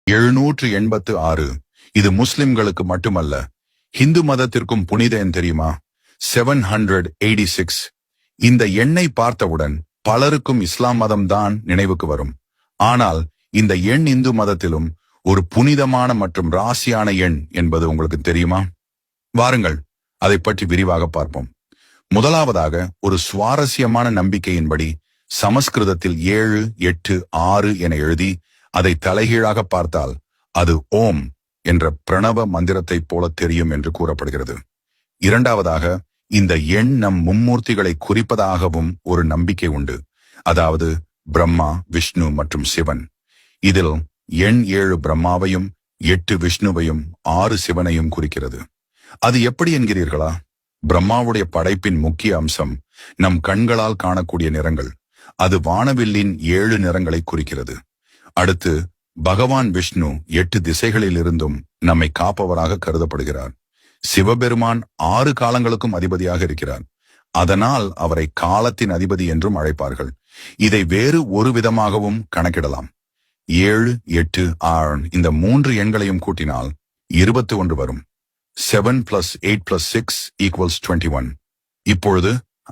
786. இது முஸ்லிம்களுக்கு மட்டுமல்ல, ஹிந்து மதத்திற்கும் புனித எண் தெரியுமா? 786. இந்த எண்ணை பார்த்தவுடன் பலருக்கும் இஸ்லாம் மதம்தான் நினைவுக்கு வரும். ஆனால் இந்த எண் இந்து மதத்திலும் ஒரு புனிதமான மற்றும் ராசியான எண் என்பது உங்களுக்கு தெரியுமா? வாருங்கள், அதை பற்றி விரிவாக பார்ப்போம். முதலாவதாக, ஒரு சுவாரஸ்யமான நம்பிக்கையின்படி சமஸ்கிருதத்தில் 7, 8, 6 என எழுதி அதை தலைகீழாக பார்த்தால் அது ஓம் என்ற பிரணவ மந்திரத்தைப் போல தெரியும் என்று கூறப்படுகிறது. இரண்டாவதாக, இந்த எண் நம் மும்மூர்த்திகளை குறிப்பதாகவும் ஒரு நம்பிக்கை உண்டு. அதாவது பிரம்மா, விஷ்ணு மற்றும் சிவன். இதில் எண் 7 பிரம்மாவையும் 8 விஷ்ணுவையும் 6 சிவனையும் குறிக்கிறது. அது எப்படி என்கிறீர்களா? பிரம்மாவுடைய படைப்பின் முக்கிய அம்சம் நம் கண்களால் காணக்கூடிய நிறங்கள். அது வானவில்லின் 7 நிறங்களை குறிக்கிறது. அடுத்து பகவான் விஷ்ணு 8 திசைகளில் இருந்தும் நம்மை காப்பவராக கருதப்படுகிறார். சிவபெருமான் 6 காலங்களுக்கும் அதிபதியாக இருக்கிறார். அதனால் அவரை காலத்தின் அதிபதி என்றும் அழைப்பார்கள். இதை வேறு ஒரு விதமாகவும் கணக்கிடலாம். 7, 8, 6 இந்த 3 எண்களையும் கூட்டினால் 21 வரும். 7 + 8 + 6 = 21. இப்பொழுது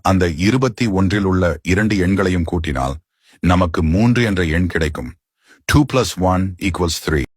அந்த 21 உள்ள 2 எண்களையும் கூட்டினால் நமக்கு 3 என்ற எண் கிடைக்கும். 2 + 1 = 3.